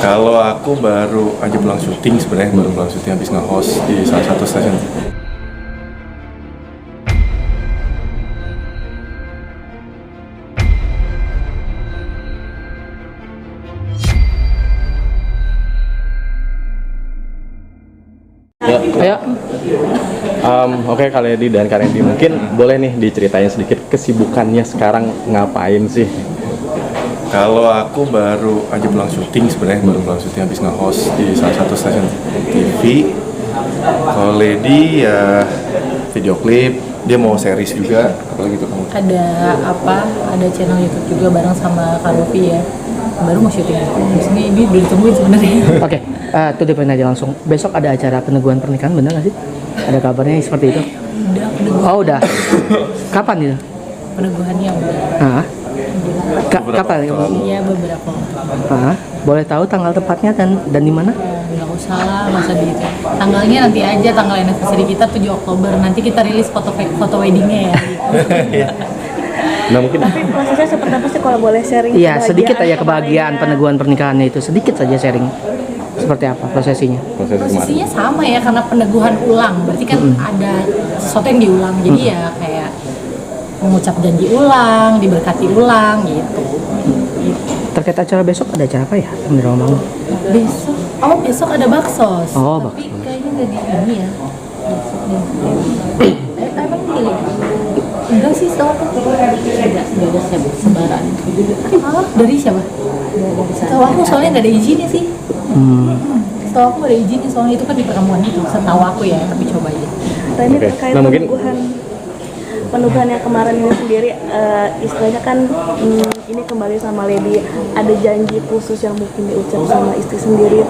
Kalau aku baru aja pulang syuting sebenarnya, baru pulang syuting habis nge-host di salah satu stasiun. Ayo. Oke, Kak Ledi dan Kak Randy, mungkin boleh nih diceritain sedikit kesibukannya sekarang ngapain sih? Kalau aku baru aja pulang syuting sebenarnya, baru pulang syuting habis nge-host di salah satu stasiun TV. Kalau Lady ya video klip, dia mau series juga, apalagi itu kamu? Ada channel YouTube juga bareng sama Kak Luffy ya. Baru mau syuting. Di sini ini udah ditungguin sebenarnya. Oke, itu depan aja langsung. Besok ada acara peneguhan pernikahan, bener nggak sih? Ada kabarnya seperti itu? Udah peneguhan. Oh udah. Kapan itu? Peneguhannya udah. Ah, kapan? Iya beberapa. Ah, boleh tahu tanggal tepatnya dan di mana? Nggak usah lah, masa gitu. Tanggalnya nanti aja, tanggal anniversary kita 7 Oktober. Nanti kita rilis foto weddingnya ya. Nah, mungkin Tapi prosesnya seperti apa sih kalau boleh sharing? Iya, sedikit aja kebahagiaan peneguhan pernikahannya itu, sedikit saja sharing. Seperti apa prosesinya? Posisinya sama ya, karena peneguhan ulang. Berarti kan ada sesuatu yang diulang. Jadi ya kayak mengucap janji ulang, diberkati ulang gitu. Terkait acara besok ada acara apa ya? Bener ngomong. Besok ada baksos. Oh, Tapi kayaknya nggak di ini ya. Emang pilih? Enggak sih, setahu aku nggak ada sebaran. Dari siapa? Setahu aku soalnya nggak ada izinnya sih. Setahu aku nggak ada izinnya, soalnya itu kan di pertemuan itu. Setahu aku ya, tapi coba aja. Ini terkait Nah, mungkin- peneguhan yang kemarin ini sendiri, istilahnya kan ini kembali sama Lady, ada janji khusus yang mungkin diucap sama istri sendiri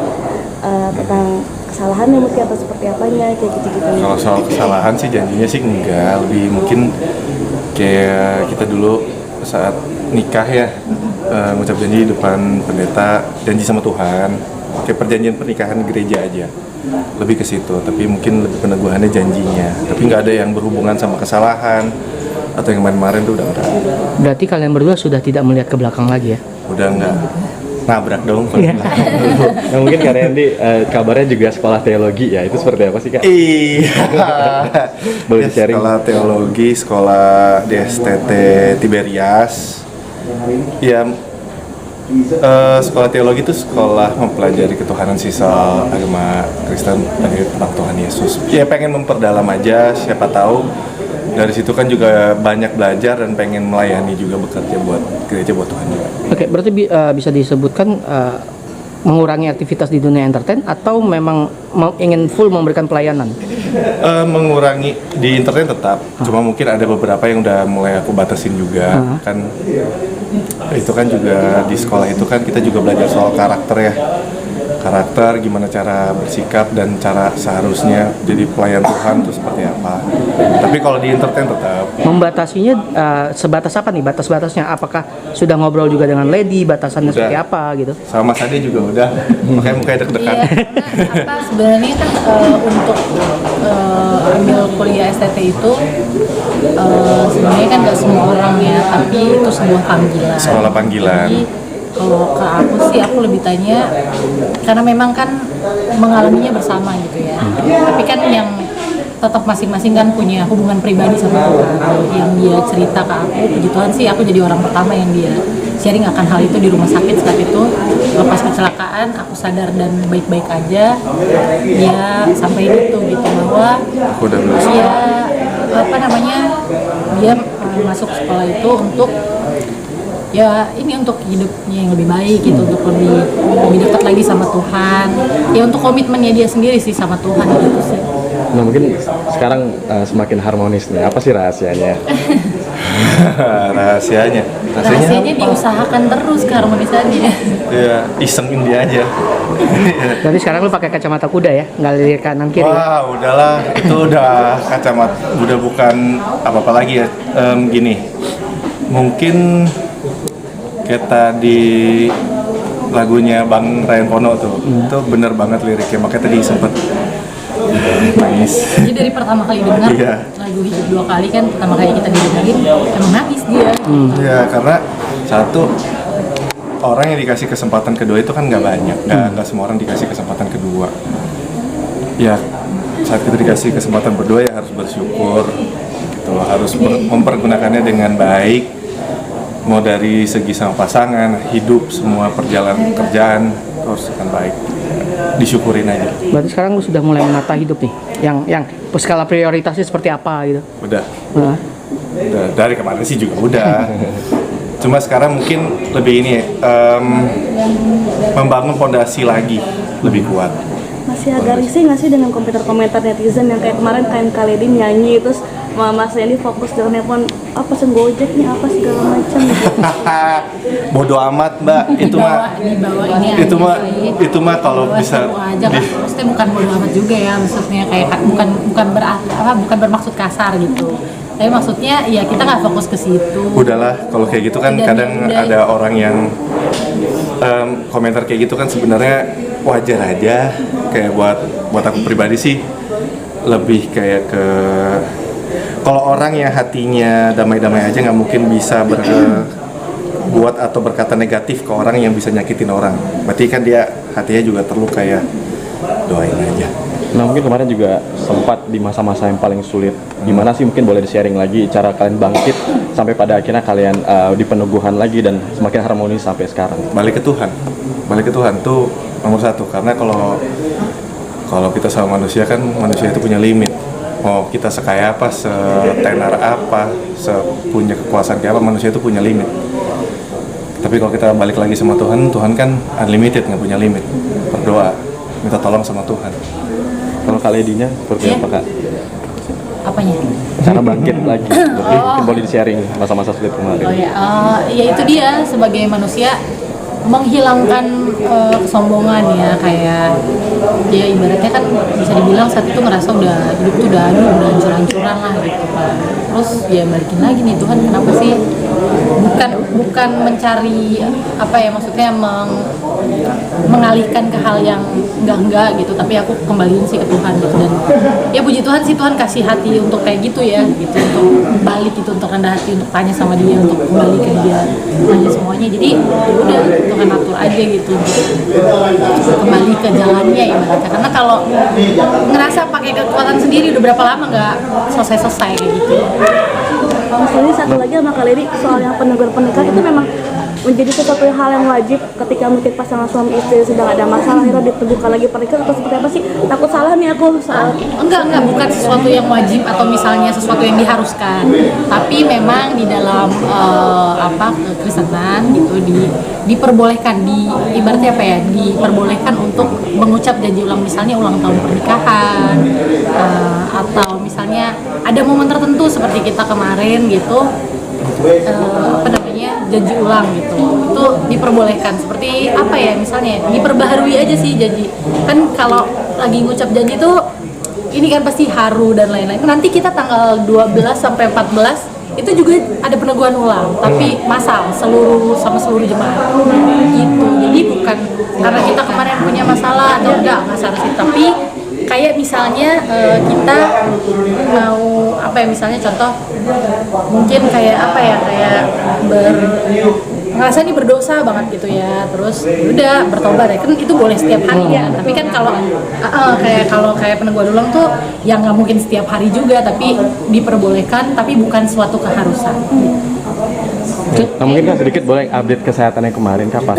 tentang kesalahannya mungkin atau seperti apanya kayak gitu-gitu. Kalau soal kesalahan sih janjinya sih enggak, lebih mungkin kayak kita dulu saat nikah ya, ngucap janji di depan pendeta, janji sama Tuhan, kayak perjanjian pernikahan gereja aja, lebih ke situ. Tapi mungkin lebih peneguhannya janjinya, tapi nggak ada yang berhubungan sama kesalahan atau yang kemarin tuh udah enggak. Berarti kalian berdua sudah tidak melihat ke belakang lagi ya? Udah enggak nabrak dong. Nah, mungkin Kak Randy, kabarnya juga sekolah teologi ya, itu seperti apa sih Kak? Iya. Boleh sharing? Sekolah teologi, sekolah di STT Tiberias. Ya, sekolah teologi itu sekolah mempelajari ketuhanan sisa agama Kristen dari tentang Tuhan Yesus. Ya pengen memperdalam aja, siapa tahu dari situ kan juga banyak belajar dan pengen melayani juga, bekerja buat gereja, buat Tuhan juga. Oke, berarti bisa disebutkan mengurangi aktivitas di dunia entertain atau memang ingin full memberikan pelayanan? Mengurangi di internet tetap, cuma mungkin ada beberapa yang udah mulai aku batasin juga. Kan itu kan juga di sekolah itu kan kita juga belajar soal karakter ya, karakter gimana cara bersikap dan cara seharusnya jadi pelayan Tuhan itu seperti apa. Tapi kalau di entertain tetap. Membatasinya sebatas apa nih? Batas-batasnya apakah sudah ngobrol juga dengan Lady, batasannya Udah. seperti apa gitu? Sama Mas Ade juga udah, makanya mukanya deg-degan. Iya, karena sebenarnya kan untuk ambil kuliah STT itu sebenarnya kan nggak semua orang ya, tapi itu sebuah panggilan. Sekolah panggilan. Jadi kalau ke aku sih, aku lebih tanya karena memang kan mengalaminya bersama gitu ya. Tapi kan yang tetap masing-masing kan punya hubungan pribadi sama Tuhan. Yang dia cerita ke aku, puji Tuhan sih aku jadi orang pertama yang dia sharing akan hal itu di rumah sakit saat itu. Lepas kecelakaan aku sadar dan baik-baik aja. Dia sampaikan itu gitu bahwa Aku udah lulus. dia dia masuk sekolah itu untuk ya ini untuk hidupnya yang lebih baik gitu, untuk lebih dekat lagi sama Tuhan, ya untuk komitmennya dia sendiri sih sama Tuhan gitu sih. Nah, mungkin sekarang semakin harmonis nih, apa sih rahasianya? Rahasianya diusahakan terus keharmonisannya. Ya isengin dia aja. Berarti sekarang lu pakai kacamata kuda ya, nggak lirik kanan kiri. Wah, udahlah, itu udah kacamata, udah bukan apa-apa lagi ya. Gini, mungkin kayak tadi lagunya Bang Ryan Pono tuh, itu bener banget liriknya, makanya tadi sempet nangis. Jadi dari pertama kali dengar Iya. lagu Hidup Dua Kali kan, pertama kali kita dengerin emang nangis dia. Ya karena satu, orang yang dikasih kesempatan kedua itu kan nggak banyak, nggak semua orang dikasih kesempatan kedua. Ya saat kita dikasih kesempatan berdua ya harus bersyukur, gitu loh. Harus mempergunakannya dengan baik, mau dari segi sama pasangan, hidup, semua perjalanan kerjaan terus dengan baik. Disyukurin aja. Berarti sekarang lu sudah mulai menata hidup nih, yang skala prioritasnya seperti apa gitu? Udah. Nah, Udah, dari kemarin sih juga udah. Cuma sekarang mungkin lebih ini membangun fondasi lagi lebih kuat. Masih agak risih nggak sih dengan komentar netizen yang kayak kemarin Kak Lady nyanyi terus Mas Randy fokus dengan handphone apa sih Gojek nih apa segala macam gitu. Bodoh amat Mbak, itu mah Dibawa ini aja itu mah kalau Bawa bisa seru aja kan. Maksudnya bukan bodo amat juga ya, maksudnya kayak bukan bermaksud kasar gitu. Tapi maksudnya ya kita nggak fokus ke situ. udahlah kalau kayak gitu kan Udah, kadang udah. ada orang yang komentar kayak gitu kan sebenarnya wajar aja. Kayak buat aku pribadi sih lebih kayak ke kalau orang yang hatinya damai-damai aja nggak mungkin bisa berbuat atau berkata negatif ke orang yang bisa nyakitin orang. Berarti kan dia hatinya juga terluka ya. Doain aja. Nah mungkin kemarin juga sempat di masa-masa yang paling sulit. Gimana sih mungkin boleh di-sharing lagi cara kalian bangkit sampai pada akhirnya kalian di peneguhan lagi dan semakin harmonis sampai sekarang. Balik ke Tuhan tuh nomor satu. Karena kalau kita sama manusia kan manusia itu punya limit. Mau kita sekaya apa, setenar apa, punya kekuasaan kayak apa, manusia itu punya limit. Tapi kalau kita balik lagi sama Tuhan, Tuhan kan unlimited, nggak punya limit. Berdoa, minta tolong sama Tuhan. Kalau Kak Lady-nya seperti apa Kak? Apanya? Cara bangkit lagi. Mungkin boleh di-sharing masa-masa sulit kemarin. Oh ya, ya itu dia sebagai manusia menghilangkan kesombongan ya, kayak ya ibaratnya kan bisa dibilang saat itu ngerasa hidup tuh udah hancur-hancuran lah gitu kan. Terus ya balikin lagi nih, Tuhan kenapa sih bukan mencari apa ya, maksudnya mengalihkan ke hal yang enggak gitu, tapi aku kembaliin sih ke Tuhan gitu. Dan ya puji Tuhan sih, Tuhan kasih hati untuk kayak gitu ya gitu, untuk balik gitu, untuk rendah hati, untuk tanya sama dia, untuk kembali ke dia, tanya semuanya. Jadi ya udah Tuhan atur aja gitu, untuk kembali ke jalannya ibaratnya. Karena kalau ngerasa pakai kekuatan sendiri udah berapa lama nggak selesai kayak gitu. Mas Randy, satu lagi sama Kak Lady, soal yang penegur pernikahan itu memang menjadi sesuatu hal yang wajib ketika mungkin pasangan suami istri sedang ada masalah akhirnya diteguhkan lagi pernikahan, atau seperti apa sih? Takut salah nih aku soal Enggak, bukan sesuatu yang wajib atau misalnya sesuatu yang diharuskan. Tapi memang di dalam Kristenan gitu diperbolehkan, ibaratnya apa ya? Diperbolehkan untuk mengucap janji ulang, misalnya ulang tahun pernikahan, atau misalnya ada momen tertentu seperti kita kemarin gitu. Janji ulang gitu, itu diperbolehkan. Seperti apa ya, misalnya diperbaharui aja sih janji. Kan kalau lagi ngucap janji tuh ini kan pasti haru dan lain-lain. Nanti kita tanggal 12 sampai 14 itu juga ada peneguhan ulang, tapi massal seluruh jemaat gitu. Jadi bukan karena kita kemarin punya masalah atau enggak seharusnya, tapi kayak misalnya kita mau apa ya, misalnya contoh mungkin kayak apa ya, kayak ngerasa ini berdosa banget gitu ya, terus udah bertobat ya, kan itu boleh setiap hari ya. Tapi kan kalau kayak peneguhan ulang tuh yang nggak mungkin setiap hari juga, tapi diperbolehkan, tapi bukan suatu keharusan. Nah mungkin Kak sedikit boleh update kesehatannya kemarin Kak pas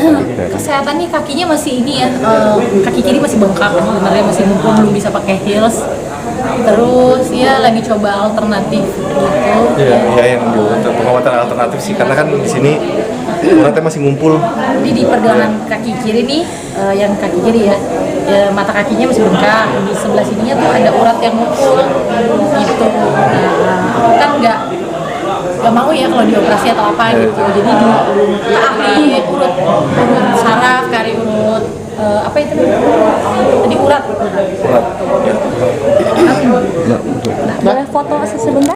Kesehatannya kakinya masih ini ya, kaki kiri masih bengkak sebenarnya, masih belum bisa pakai heels. Terus ya lagi coba alternatif gitu. Iya yang pengobatan alternatif sih, karena kan di sini uratnya masih ngumpul. Jadi di pergelangan kaki kiri nih, yang kaki kiri ya, mata kakinya masih bengkak. Di sebelah sininya tuh ada urat yang ngumpul gitu. Nah, kan nggak mau ya kalau dioperasi atau apa gitu. Jadi ke ahli urut saraf, ke ahli urut apa itu namanya? Tadi urat. boleh foto sebentar?